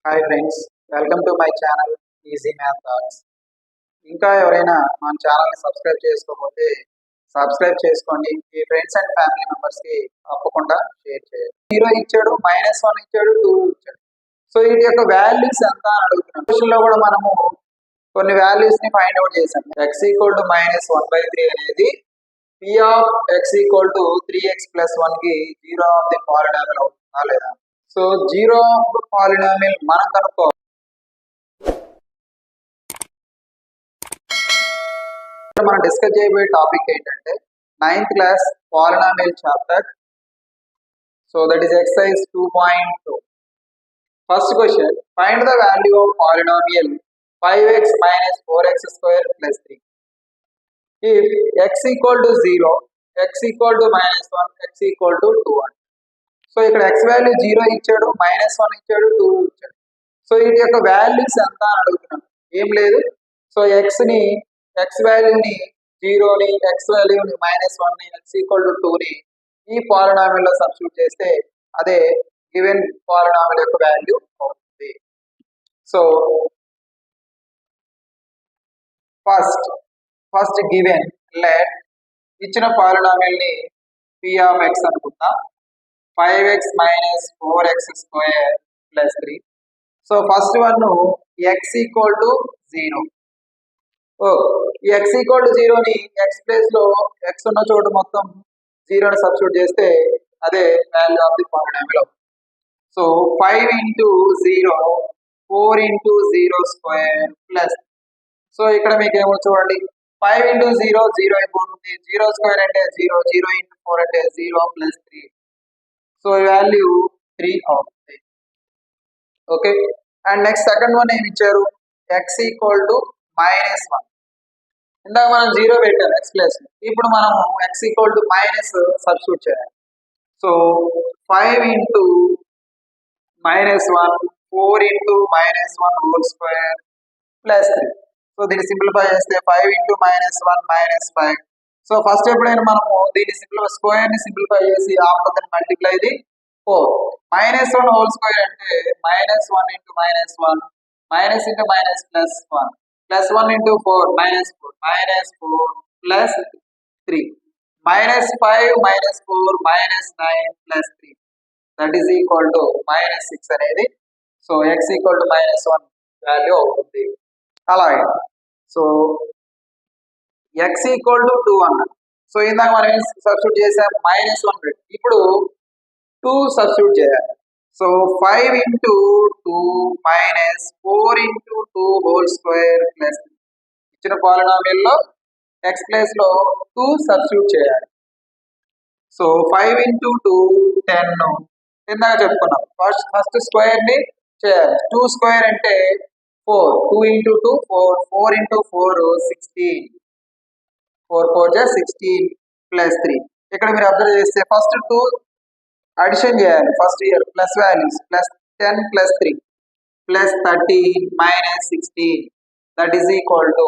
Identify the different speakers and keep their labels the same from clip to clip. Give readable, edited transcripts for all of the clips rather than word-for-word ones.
Speaker 1: Hi friends, welcome to my channel easy math thoughts. ఇంకా ఎవరైనా మన ఛానల్ని సబ్స్క్రైబ్ చేసుకోకపోతే సబ్స్క్రైబ్ చేసుకోండి. మీ ఫ్రెండ్స్ అండ్ ఫ్యామిలీ మెంబర్స్కి తప్పకుండా షేర్ చేయండి. 0 ఇచ్చాడు, -1 ఇచ్చాడు, 2 ఇచ్చాడు. సో వీటి యొక్క వాల్యూస్ ఎంత అని అడుగుతున్నాం. క్వశ్చన్లో కూడా మనము కొన్ని వాల్యూస్ని ఫైండ్ అవుట్ చేసాం. x = -1/3 అనేది p of x = 3x + 1కి 0 ఆఫ్ ది పాలినామిల్ అవుతుందా లేదా? సో 0 ఆఫ్ ది పాలినామిల్ మనం కనుక్కోవాలి. మనం డిస్కస్ చేయబోయే టాపిక్ ఏంటంటే 9th class polynomial chapter. So that is exercise 2.2. First question, find the value of polynomial 5x - 4x² + 3 if x = 0, x = -1, x = 2. So ఇక్కడ x value 0 ఇచ్చాడు, -1 ఇచ్చాడు, 2 ఇచ్చాడు. సో వీటి యొక్క వాల్యూస్ ఎంత అని అడుగుతున్నాం. ఏం లేదు, సో x వాల్యూని 0ని, x వాల్యూని -1ని, x = 2ని ఈ పాలినామిల్ లో సబ్స్టిట్యూట్ చేస్తే అదే గివెన్ పాలినామిల్ యొక్క వాల్యూ అవుతుంది. సో ఫస్ట్ గివెన్ లెట్ ఇచ్చిన పాలినామిల్ ని p of x అనుకుందాం. 5x - 4x² + 3. So first one x = 0. ఈ x = 0ని x ప్లేస్ లో x ఉన్న చోట మొత్తం 0ని సబ్స్టిట్యూట్ చేస్తే అదే వాల్యూ ఆఫ్ ది పాలినామిల్ అవుతుంది. సో 5 × 0 4 × 0² + సో ఇక్కడ మీకు ఏమో చూడండి, 5 × 0 0 అయిపోతుంది, 0² అంటే 0, 0 × 4 అంటే 0 + 3. సో వాల్యూ 3 అవుతుంది. Okay, and next second one ఏమి ఇచ్చారు, x = -1. ఇందాక మనం 0 పెట్టాం x ప్లేస్. ఇప్పుడు మనం x = మైనస్ సబ్స్టిట్యూట్ చేయాలి. సో 5 × -1 4 × -1² + 3. సో దీన్ని సింప్లిఫై చేస్తే 5 × -1 -5. సో ఫస్ట్ ఎప్పుడైనా మనము దీన్ని స్క్వేర్ ని సింప్లిఫై చేసి ఆపదని మల్టిప్లై ఇది 4. -1² అంటే -1 × -1 -1 + 1 +1 × 4 -4 -4 + 3 -5 - 4 -9 + 3 దట్ ఈస్ ఈక్వల్ టు -6 అనేది. సో x = -1 వాల్యూ అవుతుంది. అలాగే సో x = 2 అన్నాడు. సో ఇందాక మనం సబ్స్టిట్యూట్ చేసాం -1 పెట్టి, ఇప్పుడు 2 సబ్స్టిట్యూట్ చేయాలి. సో 5 × 2 -4 × 2² + ఇచ్చిన పాలినామిల్ లో x ప్లేస్ లో 2 సబ్స్టిట్యూట్ చేయాలి. సో 5 × 2 10. ఇందాక చెప్పుకున్నాం, ఫస్ట్ స్క్వేర్ ని చేయాలి. 2² అంటే 4, 2 × 2 4, 4 × 4 16, 4 4 16 + 3. ఇక్కడ మీరు అబ్జర్వ్ చేస్తే ఫస్ట్ 2 అడిషన్ చేయాలి. First year plus values +10 + 3 +13 -16 that is equal to.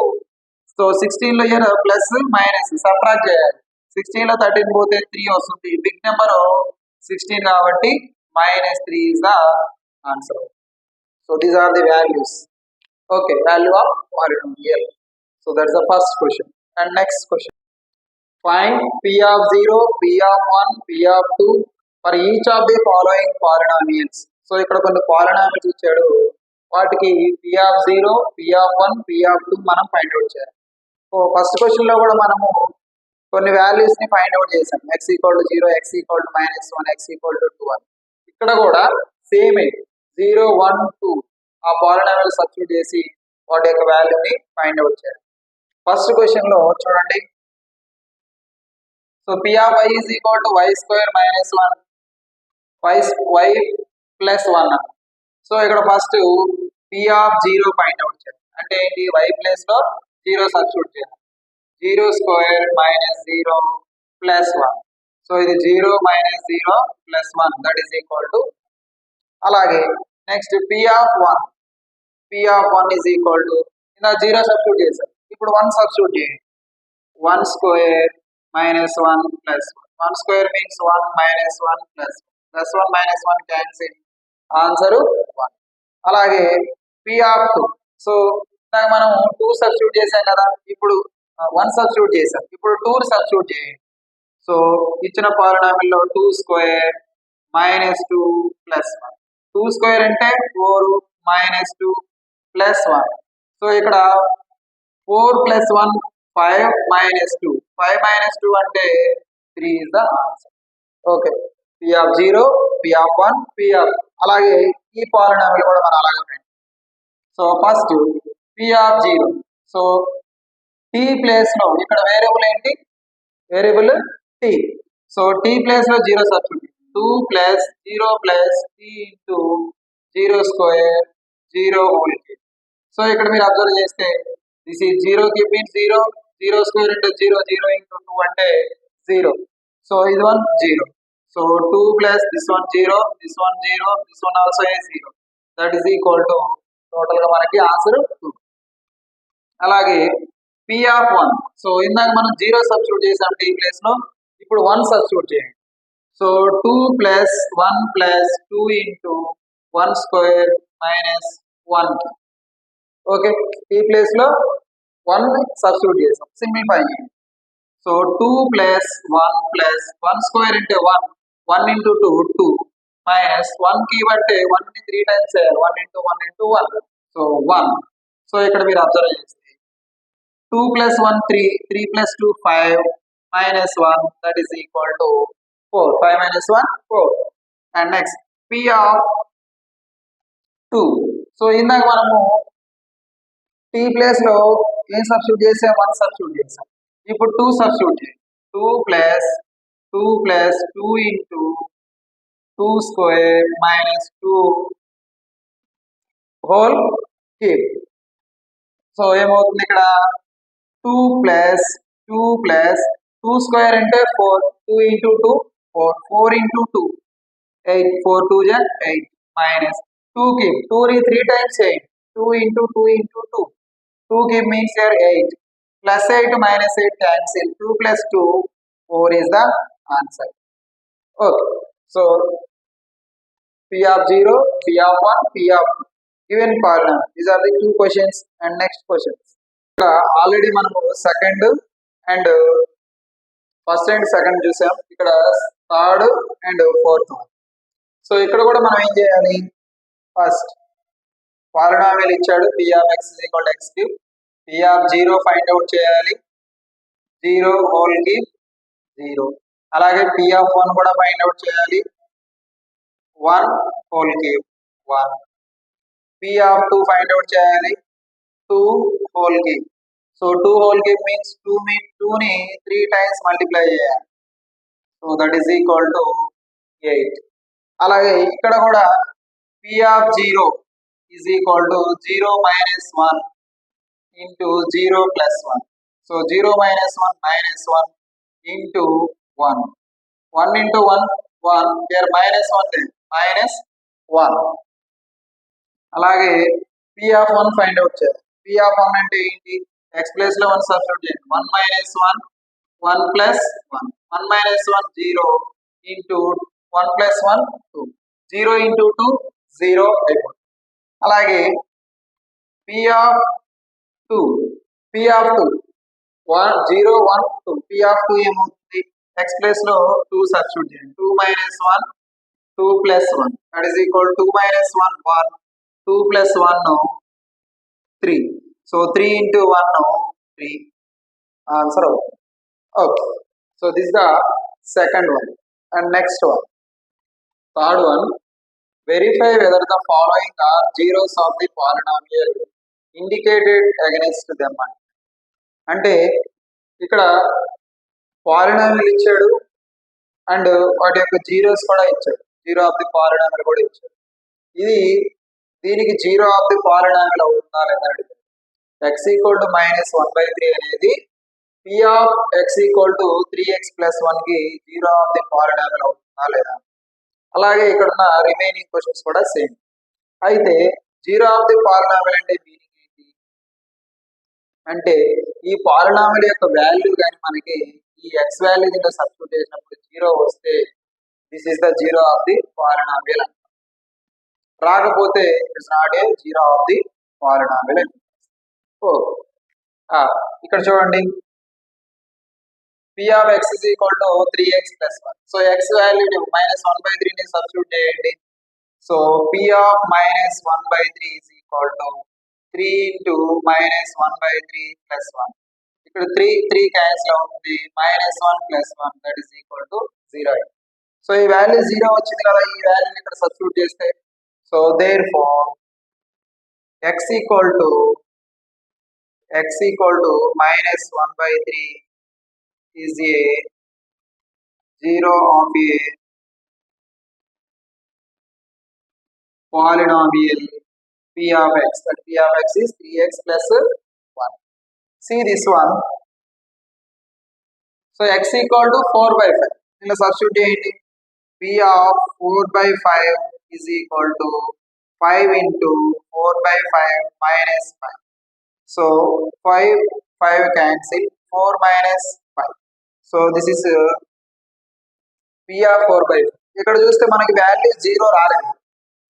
Speaker 1: So 16 లో ఇయర్ ప్లస్ మైనస్ సబ్ట్రాక్ట్ చేయాలి. 16 లో 13 పోతే 3 వస్తుంది. బిగ్ నెంబర్ 16 కాబట్టి -3 is the answer. So these are the values. Okay, value of polynomial. So that's the first question. And next question, find p of 0, p of 1, p of 2 for each of the following polynomials. So ఇక్కడ కొన్ని polynomials ఇచ్చాడు, వాటికి p of 0, p of 1, p of 2 మనం find out చేయాలి. So first question లో కూడా మనము కొన్ని వాల్యూస్ ని ఫైండ్ అవుట్ చేసాం. x = 0, x = -1, x = 2 అని. ఇక్కడ కూడా సేమ్ 0 1 2 ఆ పాలినామిల్ సబ్స్టిట్యూట్ చేసి వాటి యొక్క వాల్యూని ఫైండ్ అవుట్ చేయాలి. ఫస్ట్ క్వశ్చన్ లో చూడండి, so p of y = y² - 1 y + 1. So ఇక్కడ first p of 0 find out చేయాలి. అంటే ఏంటి, y ప్లేస్ లో 0 సబ్స్టిట్యూట్ చేయాలి. 0² -0 + 1. సో ఇది 0 - 0 + 1 దట్ ఈస్ ఈక్వల్ టు. అలాగే next p of 1 is equal to, ఇలా 0 సబ్స్టిట్యూట్ చేశారు. ఇప్పుడు 1 సబ్స్టిట్యూట్ చేయండి. 1² - 1 + 1. 1² means 1 - 1 +1 +1 - 1 cancel, ఆన్సర్ 1. అలాగే పి ఆఫ్ టూ. సో ఇందాక మనం టూ సబ్స్టిట్యూట్ చేసాం కదా, ఇప్పుడు వన్ సబ్స్టిట్యూట్ చేసాం, ఇప్పుడు టూ సబ్స్టిట్యూట్ చేయండి. సో ఇచ్చిన పాలినామిల్ లో two square minus two plus one. Two square అంటే four minus two plus one. So ఇక్కడ four plus one five minus two, five minus two అంటే three is the answer. Okay, p of zero, p of one, p of. అలాగే ఈ polynomial కూడా మనం అలాగే friend. So first p of zero. So t place లో ఇక్కడ variable ఏంటి, variable tea. So t place లో zero substitute, two plus zero plus t into zero square zero whole cube. So ఇక్కడ మీరు అబ్జర్వ్ చేస్తే this is zero cube means zero, zero square into zero, zero into two అంటే జీరో. So ఇది one zero. So two plus this one zero, this one zero, this one also a zero. That is equal to total గా మనకి answer two. అలాగే p of one. So ఇందాక మనం zero substitute చేసాం t place లో, ఇప్పుడు one substitute చేయండి. So two plus one plus two into one square minus one. Okay, t place లో వన్ సబ్స్టిట్యూట్ చేసాం, సింప్లిఫై చేయండి. So two plus one square అంటే one, one into two two minus one cube అంటే one ని three times చేయాలి, one into one. So one. So ఇక్కడ మీరు observe చేస్తే two plus one three, three plus two five minus one that is equal to four. Five minus one four. And next P of two. So ఇందాక మనము tea place లో ఏం substitute చేసాం, one substitute చేసాం. ఇప్పుడు two substitute చేయండి. Two plus two into two square minus two whole cube. So ఏమవుతుంది ఇక్కడ టూ ప్లస్ టూ స్క్వేర్ అంటే four, two into two four, four into two eight, four two జా eight minus two cube, two ని three times eight, two into two into two, two cube means here eight, plus eight minus eight cancel, two plus two four is the answer. Okay, so P of 0, P of 1, P of 2 given polynomial. These are the two questions and next questions. Already మనము second and first and second చూసాం, ఇక్కడ third and fourth. So ఇక్కడ కూడా మనం ఏం చేయాలి, first polynomial ఇచ్చాడు p of x is equal to x cube, p of 0 find out చేయాలి, 0 హోల్ క్యూబ్ 0. అలాగే p of 1 కూడా ఫైండ్ అవుట్ చేయాలి, 1 whole cube 1. p of 2 find out చేయాలి, 2 whole cube. So 2 whole cube means 2 ని 3 times multiply చేయాలి, so that is equal to 8. అలాగే ఇక్కడ కూడా p of 0 is equal to 0 minus 1 into 0 plus 1. So 0 minus 1 minus 1 into 1. 1 into 1, 1. Here minus 1 there, minus 1. అలాగే p of 1 find out చేయాలి. p of 1 అంటే ఏంటి, x place లో 1 substitute చేయండి. 1 minus 1, 1 plus 1. 1 minus 1, 0 into 1 plus 1, 2. 0 into 2, 0 అయిపోతుంది. అలాగే p of 2, 1 0 1 2, p of 2 ఏమవుతుంది, x place లో 2 సబ్స్టిట్యూట్ చేయండి. 2 minus 1, 2 plus 1 that is equal to 2 minus 1 1, 2 plus 1 3. So 3 into 1 3, answer అవుతుంది. Okay, so this is the second one. And next one, third one, verify whether the following are zeros of the polynomial indicated against them. అంటే ఇక్కడ polynomial ఇచ్చాడు and వాటి యొక్క zeros కూడా ఇచ్చాడు, zero of the polynomial కూడా ఇచ్చాడు. ఇది దీనికి జీరో ఆఫ్ ది పాలినామియల్ అవుతుందా లేదా అడిగాడు. x ఈక్వల్ టు -1/3 అనేది p of x equal to 3x + 1 కి జీరో ఆఫ్ ది పాలినామియల్ అవుతుందా లేదా. అలాగే ఇక్కడ ఉన్న రిమైనింగ్ క్వశ్చన్స్ కూడా సేమ్. అయితే జీరో ఆఫ్ ది పాలినామియల్ అంటే మీనింగ్ ఏంటి అంటే, ఈ పాలినామియల్ యొక్క వాల్యూ కానీ మనకి ఈ ఎక్స్ వాల్యూ దీంట్లో సబ్స్టిట్యూట్ చేసినప్పుడు జీరో వస్తే this is the zero of the polynomial. రాకపోతే it's not a zero of the polynomial. ఓ ఇక్కడ చూడండి, p of x is equal to 3x plus 1. So x value -1/3 ని సబ్స్టిట్యూట్ చేయండి. So p of -1/3 is equal to 3 into -1/3 plus 1. ఇక్కడ 3 cancel అవుతుంది, -1 plus 1 that is equal to 0. So ఈ value 0 వచ్చింది కదా, ఈ వాల్యూని ఇక్కడ సబ్స్టిట్యూట్ చేస్తే so therefore x equal to -1/3 is a zero of a polynomial p of x. That p of x is 3x plus 1. See this one. So x equal to 4/5. In the substitute p of 4/5 is equal to 5 into 4/5 minus 5. So 5 cancel, 4 minus 5. So this is p of 4/5. ఇక్కడ చూస్తే మనకి value 0 రాలేదు,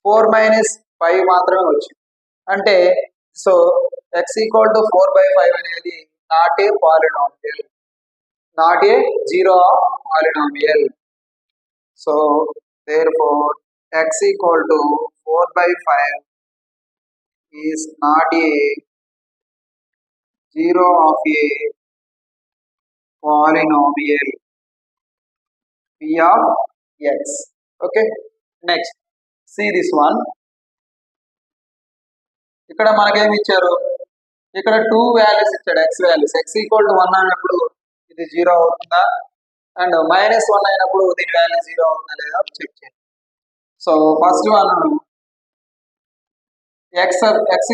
Speaker 1: 4 minus 5 మాత్రమే వచ్చింది. అంటే so x equal to 4/5 అనేది not a polynomial, not a zero of polynomial. So therefore x equal to 4/5 is not a zero of a polynomial p of x. Okay, next see this one. ఇక్కడ మనకేమి ఇచ్చారు, ఇక్కడ 2 values ఇచ్చాడు, x values. x equal to 1 అయినప్పుడు ఇది 0 అవుతుందా, and -1 అయినప్పుడు దీని వాల్యూ 0 అవుతుందా లేదా చెక్ చేయండి. So first one x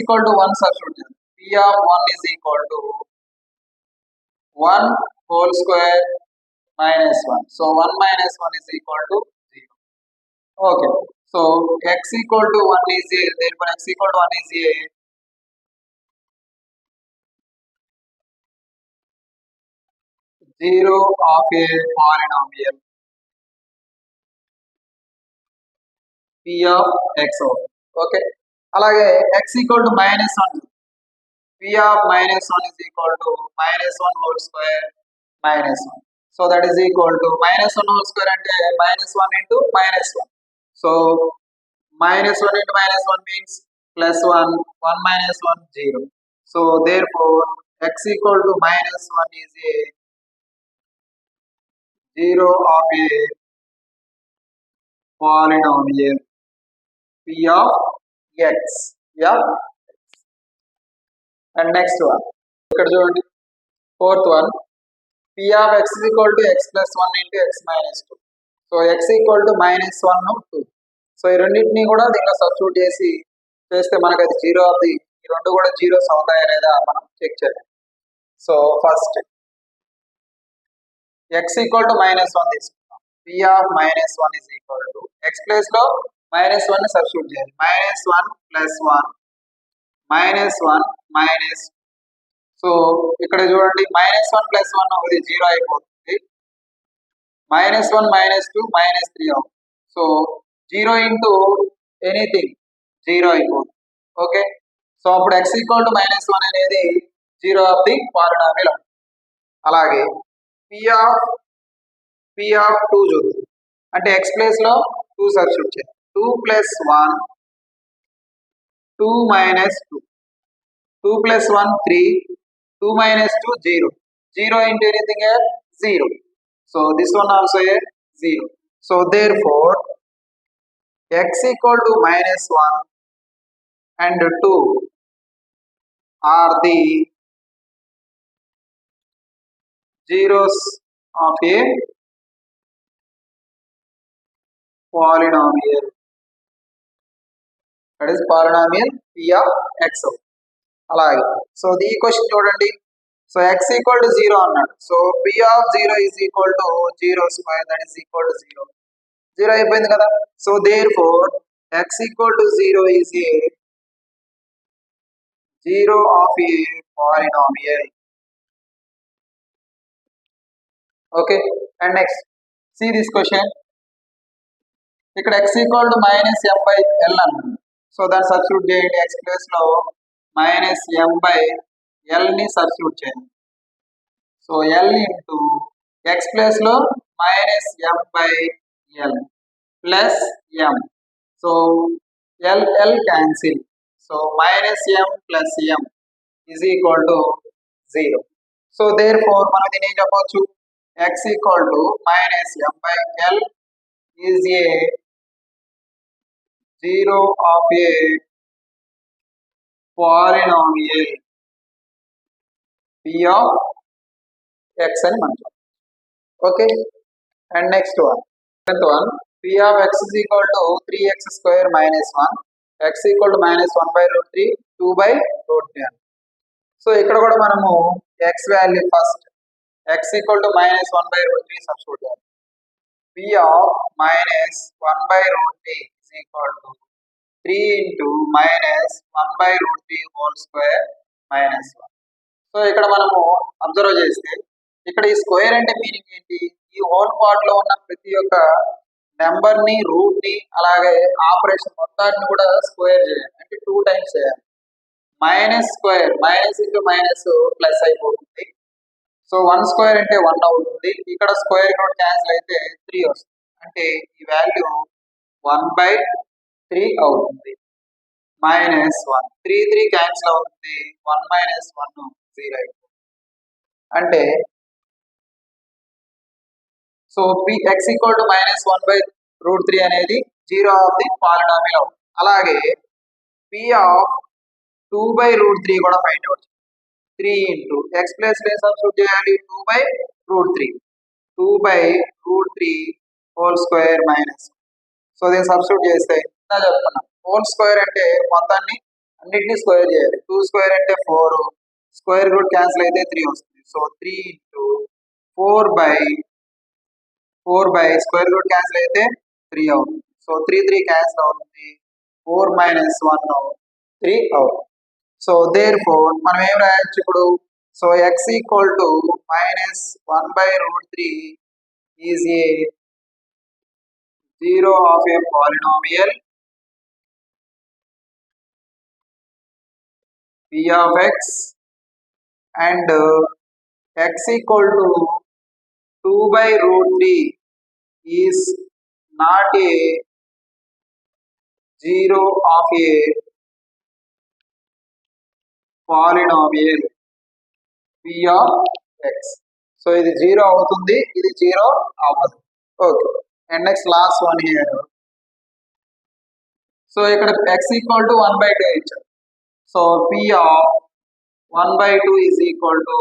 Speaker 1: equal to 1 substitute చేయండి. p of 1 is equal to 1 whole square minus 1. So 1 minus 1 is equal to 0. Okay. So x equal to 1 is a, therefore x equal to 1 is a zero of a polynomial p of x. Okay. అలాగే x equal to -1, p of -1 is equal to -1 whole square minus 1. So that is equal to -1 whole square అంటే -1 into -1. So -1 into -1 means +1, 1 minus 1 0. So therefore x equal to -1 is a zero of a polynomial p of x. Yeah. And next one, ఇక్కడ చూడండి, fourth one, p of x is equal to x plus 1 into x minus 2. So x equal to -1 2. So ఈ రెండింటిని కూడా దీనిలో substitute చేస్తే మనకు అది zero of the, ఈ రెండు కూడా జీరోస్ అవుతాయా లేదా మనం చెక్ చేయాలి. So first x equal to -1 తీసుకుంటాం. p of -1 is equal to x place లో -1 ని సబ్స్టిట్యూట్ చేయాలి. -1 plus 1 -1 minus. సో ఇక్కడ చూడండి, -1 plus 1 ఇది 0 అయిపోతుంది, -1 -2 -3 అవుతుంది. సో 0 into anything 0 అయిపోతుంది. ఓకే, సో అప్పుడు x equal to -1 అనేది జీరో ఆఫ్ ది పాలినామియల్ అవుతుంది. అలాగే p of 2 చూద్దాం, అంటే x ప్లేస్ లో 2 సబ్స్టిట్యూట్ చేయాలి. 2 plus 1 2 minus 2, 2 plus 1 3, 2 minus 2 0, 0 into anything else 0. So this one also a 0. So therefore x equal to -1 and 2 are the zeros of a polynomial, that is polynomial p of x. అలాగే so ఈ question చూడండి, so x equal to 0 అన్నాడు. So p of 0 is equal to 0 square, that is equal to 0. 0 అయిపోయింది కదా. So therefore x equal to 0 is a zero of a polynomial. Okay, and next see this question. ఇక్కడ x equal to -m by l అన్నాడు. So దాన్ని substitute చేయండి. X place లో minus m by ఎల్ని substitute చేయండి. So l into x place లో minus m by l plus m. So l l cancel. So minus m plus m is equal to 0. So therefore మనం దీన్ని ఏం చెప్పవచ్చు, x equal to minus m by l is a 0 of a polynomial p of x అని మనం చెప్పాలి. Okay, and next one p of x is equal to 3x square minus 1, x equal to minus 1 by root 3, 2 by root 3. So ఇక్కడ కూడా మనము x value first x equal to minus 1 by root 3 substitute చేయాలి. p of minus 1 by root 3 is equal to 3 into minus 1 by root 3 whole square minus 1. So ఇక్కడ మనము observe చేస్తే ఇక్కడ ఈ square అంటే మీనింగ్ ఏంటి, ఈ హోల్ పార్ట్ లో ఉన్న ప్రతి ఒక్క నెంబర్ ని రూట్ ని అలాగే ఆపరేషన్ మొత్తాన్ని కూడా స్క్వేర్ చేయాలి, అంటే 2 టైమ్స్ చేయాలి. Minus square minus into minus plus అయిపోతుంది. సో 1 స్క్వేర్ అంటే 1 అవుతుంది. ఇక్కడ స్క్వేర్ రూట్ క్యాన్సిల్ అయితే 3 వస్తుంది, అంటే ఈ వాల్యూ 1/3 అవుతుంది. మైనస్ 1 3 క్యాన్సిల్ అవుతుంది, 1 మైనస్ 1 0 అయిపోతుంది. అంటే so x equal to minus 1 by root 3 అనేది 0 ఆఫ్ ది పాలినామియల్ అవుతుంది. అలాగే p ఆఫ్ 2 బై రూట్ 3 కూడా find out. 3 into X plus substitute చేయాలి, 2 by root 3, 2 by root 3 whole square minus. So దీన్ని substitute చేస్తే ఇందా చెప్పుకున్నాం, హోల్ స్క్వేర్ అంటే మొత్తాన్ని అన్నిటినీ స్క్వేర్ చేయాలి. 2 స్క్వేర్ అంటే 4, స్క్వేర్ రూట్ క్యాన్సిల్ అయితే 3 వస్తుంది. So 3 into 4 by square root cancel అయితే 3 అవుతుంది. సో 3 క్యాన్సిల్ అవుతుంది, 4 మైనస్ 1 3 అవుతుంది. సో దేర్ ఫోర్ మనం ఏం రాయొచ్చు ఇప్పుడు, so X equal to minus 1 by root 3 is a 0 of a polynomial p of x and x equal to 2 by root 3 is not a 0 of a polynomial p of x. So ఇది 0 అవుతుంది, ఇది 0 అవ్వదు. Okay, and next last one here. So ఇక్కడ x equal to 1/2 ఇచ్చారు. So p of 1/2 is equal to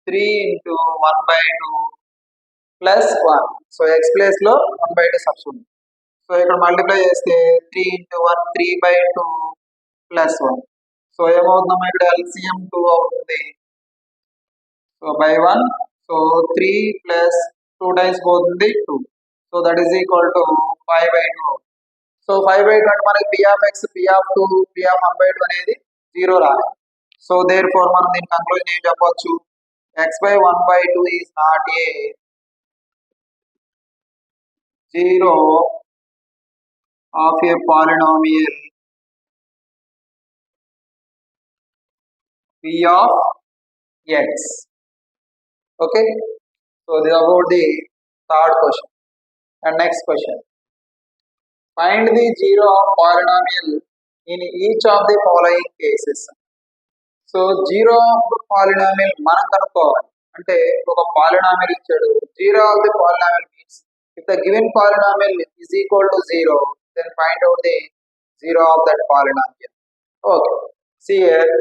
Speaker 1: 3 into 1/2 plus 1. So x place లో 1/2 substitute. So ఇక్కడ multiply చేస్తే 3 into 1 3/2 plus 1. So ఏమవుతుందమ్మా, ఇక్కడ LCM 2 అవుతుంది. So by 1, so 3 plus 2 times పోతుంది 2. So that is equal to 5/2. So 5/2 అంటే మనకి p of x, p of 2, p of 1/2 అనేది 0 రాలేదు. సో దేర్ ఫోర్ మనం దీని కంక్లూజన్ ఏం చెప్పవచ్చు, x/1/2 is not a 0 of a polynomial p of x. Okay, so this is about the third question. And next question, find the 0 of polynomial in each of the following cases. So 0 of polynomial మనం కనుక్కోవాలి. అంటే ఒక polynomial ఇచ్చాడు, 0 of the polynomial means if the given polynomial is equal to 0, then find out the 0 of that polynomial. Okay, see here.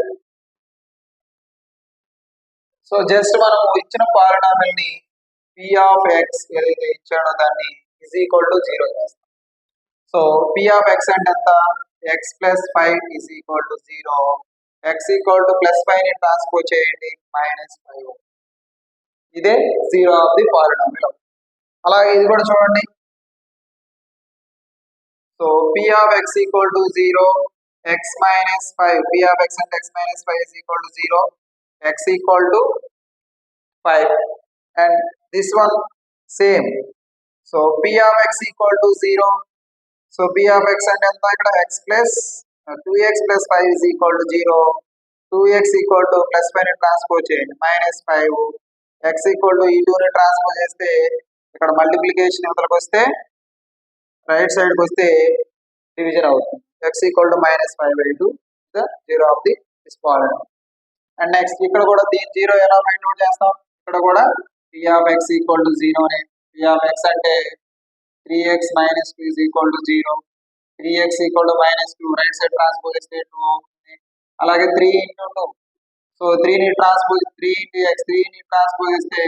Speaker 1: So just మనం ఇచ్చిన polynomial ని p of x ఏదైతే ఇచ్చాడో దాన్ని ఈజ్ ఈక్వల్ టు 0 చేస్తాం. So p of x అంటే ఎంత, x plus 5 is equal to 0. x equal to plus 5 ని ట్రాన్స్పోజ్ చేయండి, మైనస్ 5. ఇదే 0 ఆఫ్ ది పాలినామియల్. అలాగే ఇది కూడా చూడండి. So p of x equal to 0, x minus 5, p of x అంటే x minus 5 is equal to 0, x equal to 5, and this one same. So p of x equal to 0, so p of x అంటే ఎంత ఇక్కడ x plus 2x plus 5 is equal to 0. 2x equal to plus 5 ని transpose చేయండి -5. x equal to ఈ 2 ని transpose చేస్తే ఇక్కడ multiplication ఇవతలకు వస్తే రైట్ సైడ్కి వస్తే డివిజన్ అవుతుంది. x equal to -5/2 the zero of the polynomial. And next ఇక్కడ కూడా దీని జీరో ఎలా ఫైండ్ అవుట్ చేస్తాం? ఇక్కడ కూడా p of x equal to 0 ని p ఆఫ్ x అంటే 3x - 2 is equal to 0. 3x equal to -2 right side transpose చేస్తే 2 అవుతుంది. అలాగే 3 ఇంటూ 2, సో 3 ని ట్రాన్స్పోజ్ 3 ఇంటూ x 3 ని ట్రాన్స్పోజ్ చేస్తే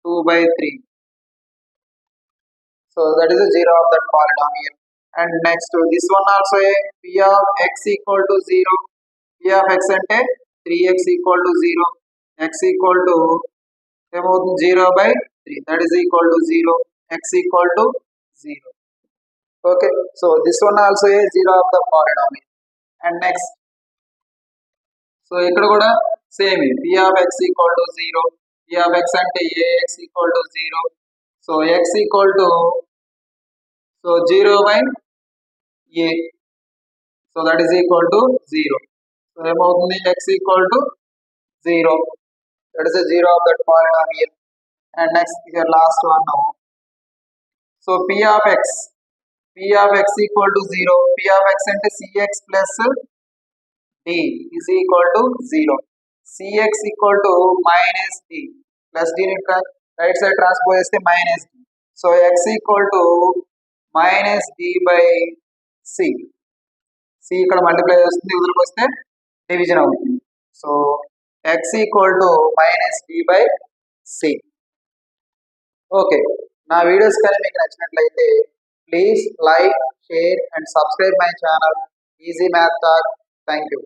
Speaker 1: 2/3. So that is the zero of that polynomial. And next this one also p of x equal to 0. p of x అంటే 3x equal to 0, x equal to ఏమవుతుంది 0/3 that is equal to 0, x equal to 0. Okay, so this one also a zero of the polynomial. And next so ఇక్కడ కూడా same p of x equal to 0. p of x అంటే ax equal to 0. So x equal to 0/a, so that is equal to 0. So ఏమవుతుంది x equal to 0, that is the zero of that polynomial. And next here last one. So p of x equal to 0. p of x అంటే cx plus d is equal to 0. cx equal to -d plus d ని right side transpose చేస్తే -d. So x equal to -d/c. c ఇక్కడ multiply చేస్తుంది, ఇవతలకు వస్తే division అవుతుంది. So x equal to -d/c. Okay, నా videos కానీ మీకు నచ్చినట్లయితే please like, share and subscribe my channel easy math talk. Thank you.